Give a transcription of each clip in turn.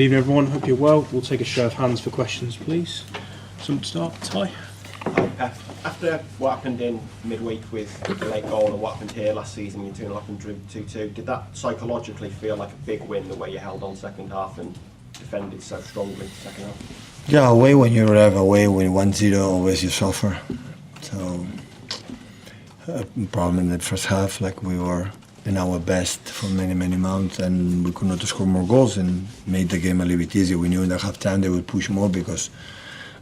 evening, everyone. Hope you're well. We'll take a show of hands for questions, please. Someone to start. Ty? Hi, Pep. After what happened in midweek with the late goal and what happened here last season, you 2-0 up and drew 2-2, did that psychologically feel like a big win, the way you held on second half and defended so strongly second half? Yeah, away when you have away when 1-0, always you suffer. So, problem in the first half, like we were in our best for many months, and we could not score more goals and made the game a little bit easier. We knew in the half time they would push more because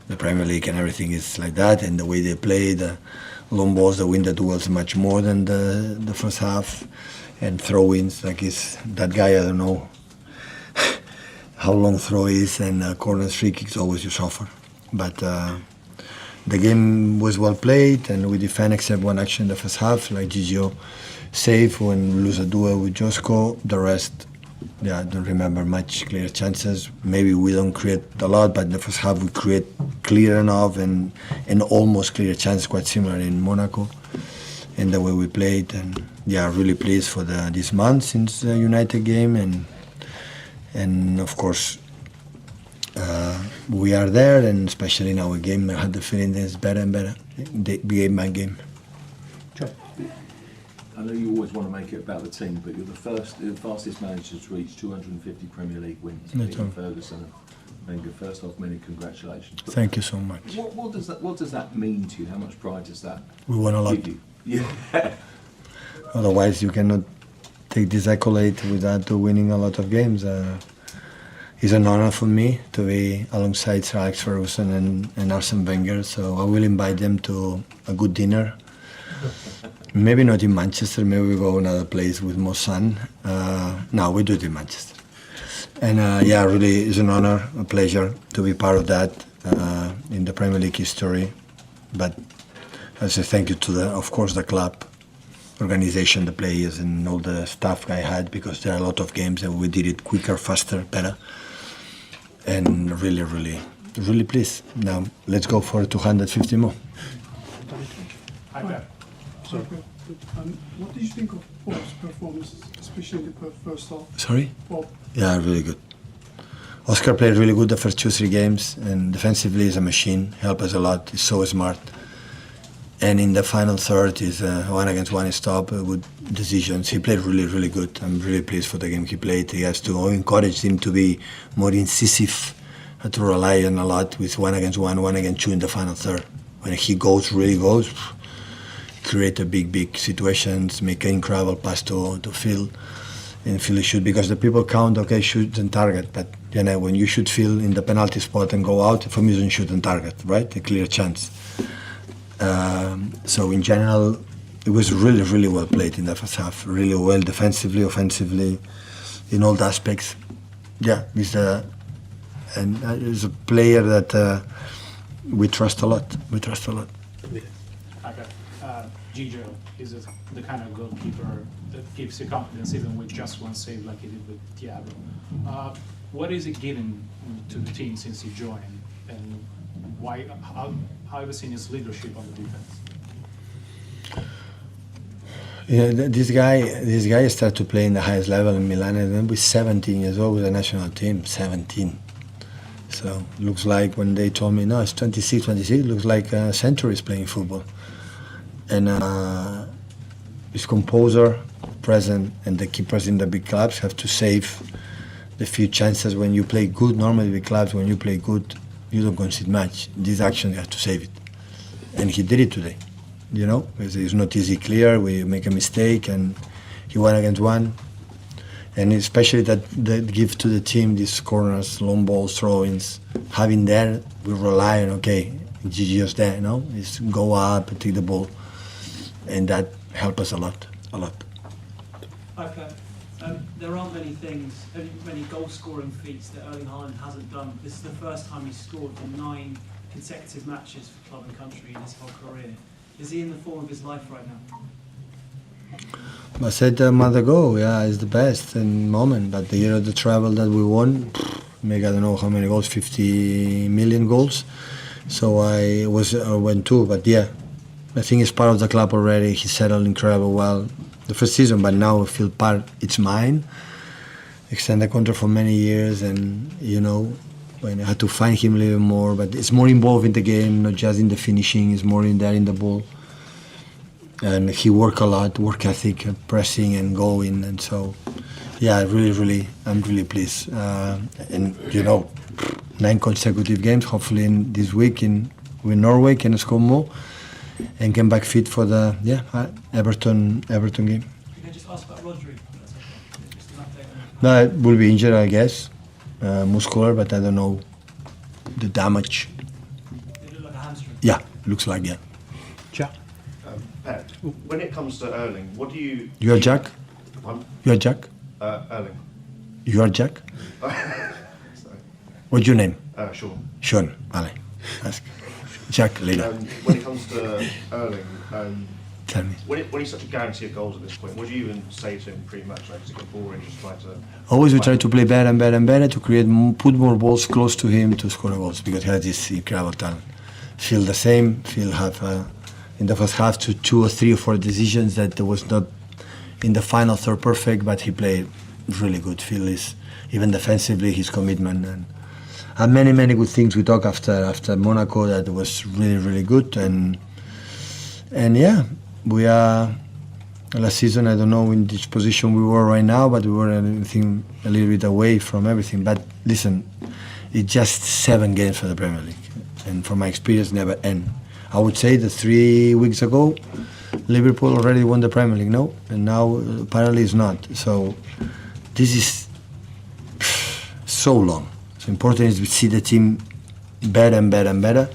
the Premier League and everything is like that, and the way they play, the long balls, they win the duels much more than the first half, and throw-ins, like that guy, I don't know how long throw is, and corners, free kicks, always you suffer. But the game was well played, and we defend except one action in the first half, like Gigio save when we lose a duel with Josko. The rest, I don't remember much clear chances. Maybe we don't create a lot, but in the first half we create clear enough and almost clear chances, quite similar in Monaco, in the way we played. And really pleased for this month since the United game, and of course we are there, and especially in our game, I had the feeling that it's better and better, game by game. I know you always want to make it about the team, but you're the fastest manager to reach 250 Premier League wins. Ferguson and Wenger. First off, many congratulations. Thank you so much. What does that mean to you? How much pride does that We won a lot. give you? Yeah. Otherwise, you cannot take this accolade without winning a lot of games. It's an honor for me to be alongside Sir Alex Ferguson and Arsene Wenger, so I will invite them to a good dinner. Maybe not in Manchester, maybe we go another place with more sun. No, we do it in Manchester. And really it's an honor, a pleasure to be part of that in the Premier League history. But I say thank you to of course, the club, organization, the players, and all the staff I had, because there are a lot of games and we did it quicker, faster, better. And really pleased. Now let's go for 250 more. Hi, Pep. What did you think of Bob's performance, especially in the first half? Sorry? Bob. Yeah, really good. Oscar played really good the first 2-3 games, and defensively is a machine, helped us a lot, he's so smart. And in the final third, is 1-against-1 stop, good decisions. He played really good. I'm really pleased for the game he played. He has to encourage him to be more incisive, to rely on a lot with 1-against-1, 1-against-2 in the final third. When he really goes, create a big situations, make an incredible pass to Phil, and Phil shoot, because the people count, okay, shoot and target, but when you shoot Phil in the penalty spot and go out, for me it's shoot and target, right? A clear chance. So in general, it was really well played in the first half, really well defensively, offensively, in all the aspects. Yeah, he's a player that we trust a lot. Gigio is the kind of goalkeeper that gives you confidence even with just one save like he did with Thiago. What is it giving to the team since he joined, and how have you seen his leadership on the defense? Yeah, this guy started to play in the highest level in Milan, and then with 17 years old with the national team, 17. So looks like when they told me, no, it's 26, looks like centuries playing football. And his composer, present, and the keepers in the big clubs have to save the few chances when you play good. Normally, big clubs, when you play good, you don't concede much. This action, you have to save it. And he did it today, because it's not easy clear. We make a mistake, and he 1-against-1. And especially that give to the team these corners, long balls, throw-ins. Having there, we rely on, okay, Gigio's there, is go up and take the ball. And that helped us a lot. Okay. There aren't many goal-scoring feats that Erling Haaland hasn't done. This is the first time he's scored in 9 consecutive matches for club and country in his whole career. Is he in the form of his life right now? I said a month ago, it's the best moment. But the year of the travel that we won, maybe I don't know how many goals, 50 million goals. So I went too, but I think he's part of the club already. He settled incredibly well the first season, but now I feel it's mine. extend the contract for many years, and when I had to find him a little more. But it's more involved in the game, not just in the finishing. It's more in there in the ball, and he work a lot, work ethic, pressing and going, and so yeah, I'm really pleased. And 9 consecutive games. Hopefully, in this week with Norway can score more and get back fit for the Everton game. Can I just ask about Rodri? Just an update on No, it will be injured, I guess, muscular, but I don't know the damage. it looked like a hamstring. Yeah, looks like Jack. Pep, when it comes to Erling, what do you... You are Jack. I'm You are Jack. Erling. You are Jack. Sorry. What's your name? Sean. Sean. Vale. Ask. Jack later. When it comes to Erling, Tell me. when he's such a guarantee of goals at this point, what do you even say to him pre-match? Like, does it get boring just trying to... Always we try to play better and better and better to put more balls close to him to score goals, because he has this incredible talent. Feel the same. Feel have in the first half to 2 or 3 or 4 decisions that was not in the final third perfect, but he played really good. Feel is even defensively his commitment and many good things we talk after Monaco that was really good and yeah, we are last season. I don't know in which position we were right now, but we were a little bit away from everything. But listen, it's just 7 games for the Premier League, and from my experience, never end. I would say that 3 weeks ago, Liverpool already won the Premier League, no, and now apparently it's not. So this is so long. So important is we see the team better and better and better.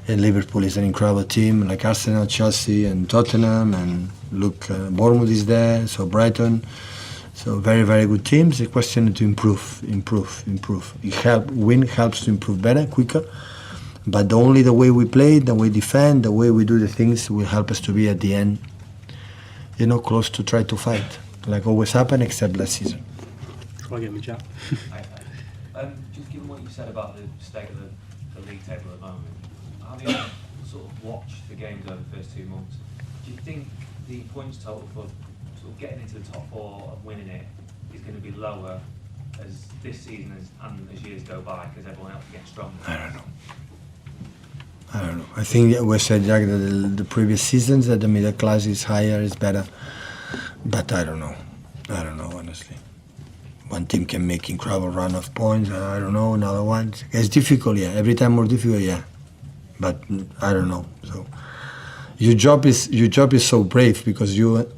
And Liverpool is an incredible team, like Arsenal, Chelsea, and Tottenham, and look, Bournemouth is there, so Brighton. So very good teams. The question is to improve. Win helps to improve better, quicker. But only the way we play, the way we defend, the way we do the things will help us to be at the end, close to try to fight, like always happened, except last season. Try again with Jack. Just given what you said about the state of the league table at the moment, having sort of watched the games over the first 2 months, do you think the points total for sort of getting into the top 4 and winning it is going to be lower as this season and as years go by because everyone else gets stronger? I don't know. I think we said, Jack, that the previous seasons that the middle class is higher, is better. But I don't know, honestly. One team can make incredible run of points, I don't know, another one. It's difficult, yeah. Every time more difficult, yeah. But I don't know. So your job is so brave because you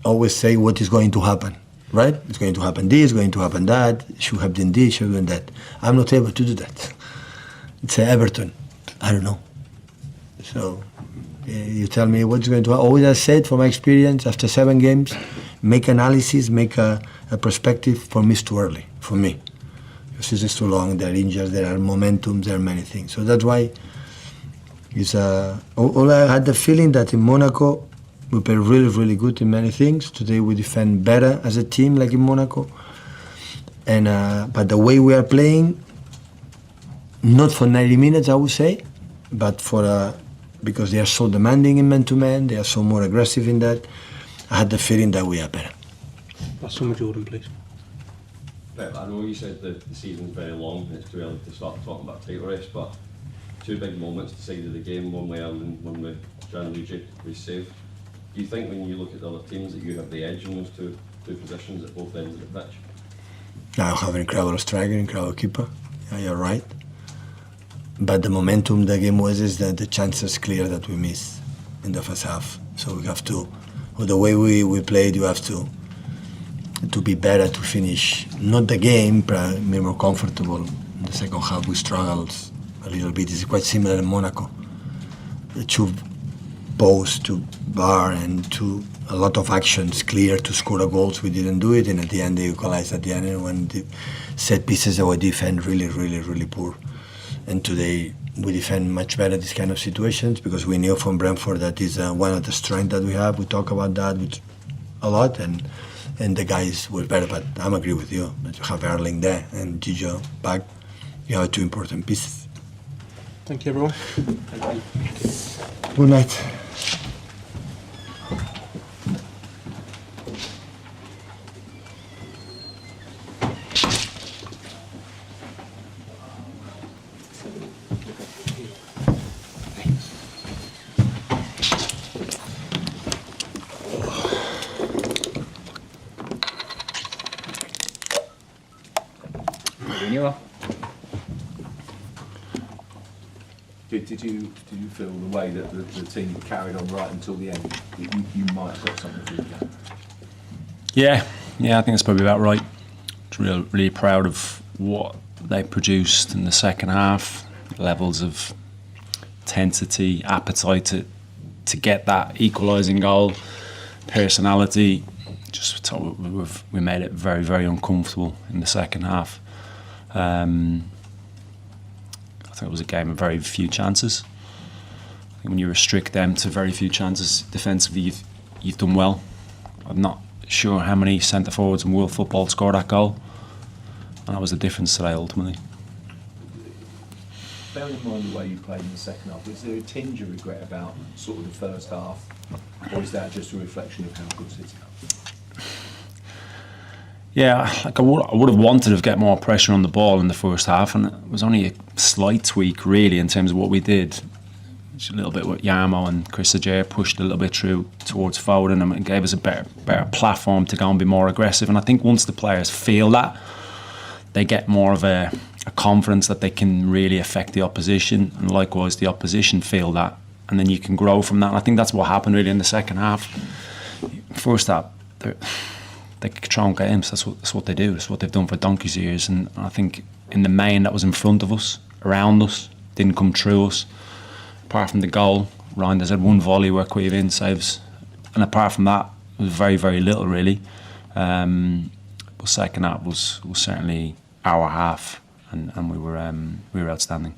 always say what is going to happen, right? It's going to happen this, going to happen that, should have done this, should have done that. I'm not able to do that. It's Everton. I don't know. So you tell me what's going to happen. Always I said, from my experience, after 7 games, make analysis, make a perspective. For me, it's too early. For me, because it's too long. There are injuries, there are momentum, there are many things. So that's why it's all I had the feeling that in Monaco we play really good in many things. Today we defend better as a team, like in Monaco. And but the way we are playing, not for 90 minutes, I would say, but for because they are so demanding in man-to-man, they are so more aggressive in that. I had the feeling that we are better. Last one with Jordan, please. Pep, I know you said the season's very long and it's too early to start talking about title race, but 2 big moments decided the game, one way and one way Gianluigi was saved. Do you think when you look at the other teams that you have the edge in those two positions at both ends of the pitch? I have an incredible striker, incredible keeper. Yeah, you're right. But the momentum the game was is that the chances clear that we missed in the first half. So we have to, with the way we played, you have to be better to finish. Not the game, but be more comfortable. In the second half we struggled a little bit. It's quite similar in Monaco. The 2 posts to bar and to a lot of actions clear to score the goals. We didn't do it, and at the end they equalized at the end. And when the set pieces, our defense really poor. And today we defend much better these kind of situations because we knew from Brentford that is one of the strengths that we have. We talk about that a lot, and the guys were better. But I agree with you that you have Erling there and Gigi back. You have 2 important pieces. Thank you, everyone. Good night. Did you feel the way that the team carried on right until the end, you might have got something from the game? Yeah, I think that's probably about right. Really proud of what they produced in the second half. Levels of intensity, appetite to get that equalising goal, personality. Just we made it very, very uncomfortable in the second half. I think it was a game of very few chances. I think when you restrict them to very few chances defensively, you've done well. I'm not sure how many centre forwards in world football scored that goal, and that was the difference today ultimately. Bearing in mind the way you played in the second half, is there a tinge of regret about sort of the first half, or is that just a reflection of how good City are? Yeah, like I would have wanted to get more pressure on the ball in the first half, and it was only a slight tweak really in terms of what we did. Just a little bit with Yarmo and Chris Ajay pushed a little bit through towards Foden, and it gave us a better platform to go and be more aggressive. And I think once the players feel that, they get more of a confidence that they can really affect the opposition, and likewise the opposition feel that, and then you can grow from that. And I think that's what happened really in the second half. First half, they control games. That's what they do. That's what they've done for donkey's years. And I think in the main that was in front of us, around us, didn't come through us. Apart from the goal, Reinders had one volley where Quevin saves, and apart from that, it was very, very little really. But second half was certainly our half, and we were outstanding.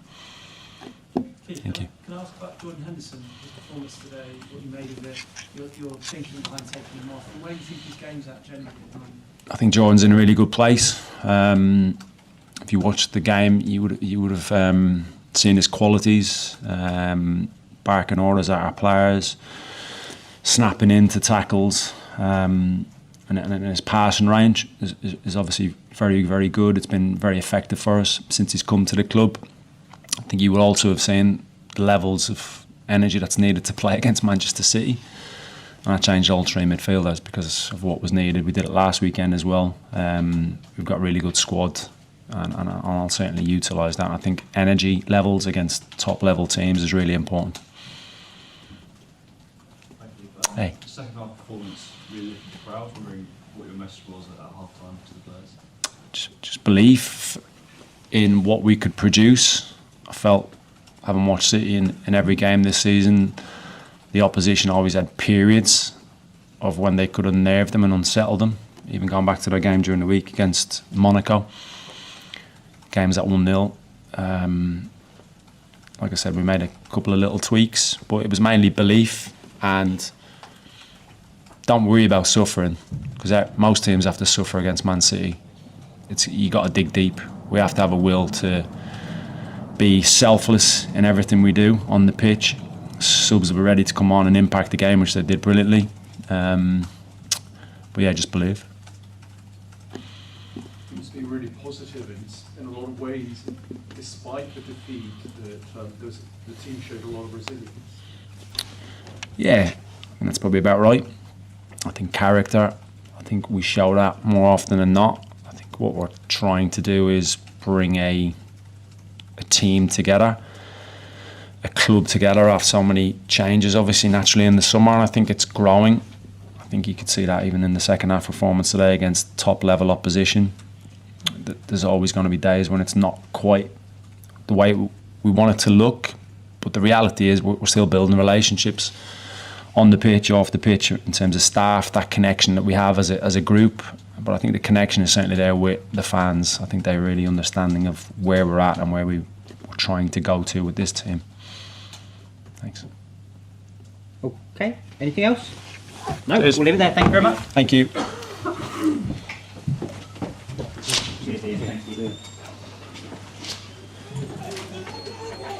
Thank you. Can I ask about Jordan Henderson, his performance today, what you made of it, your thinking behind taking him off, and where do you think his game's at generally at the moment? I think Jordan's in a really good place. If you watched the game, you would have seen his qualities, barking orders at our players, snapping into tackles, and his passing range is obviously very, very good. It's been very effective for us since he's come to the club. I think you will also have seen the levels of energy that's needed to play against Manchester City. And I changed all three midfielders because of what was needed. We did it last weekend as well. We've got a really good squad, and I'll certainly utilise that. I think energy levels against top level teams is really important. Thank you. Hey. Second half performance really lifted the crowd. Wondering what your message was at half time to the players. Just belief in what we could produce. I felt, having watched City in every game this season, the opposition always had periods of when they could unnerve them and unsettle them. Even going back to their game during the week against Monaco. Games at 1-0. Like I said, we made a couple of little tweaks, but it was mainly belief and don't worry about suffering, because most teams have to suffer against Man City. You got to dig deep. We have to have a will to be selfless in everything we do on the pitch. Subs were ready to come on and impact the game, which they did brilliantly. But yeah, just believe. It seems to be really positive in a lot of ways. Despite the defeat, the team showed a lot of resilience. Yeah, and that's probably about right. I think character, I think we show that more often than not. I think what we're trying to do is bring a team together, a club together after so many changes, obviously naturally in the summer, and I think it's growing. I think you could see that even in the second half performance today against top level opposition. There's always going to be days when it's not quite the way we want it to look, but the reality is we're still building relationships on the pitch, off the pitch, in terms of staff, that connection that we have as a group. But I think the connection is certainly there with the fans. I think they're really understanding of where we're at and where we're trying to go to with this team. Thanks. Okay, anything else? No, we'll leave it there. Thank you very much. Thank you. Thank you.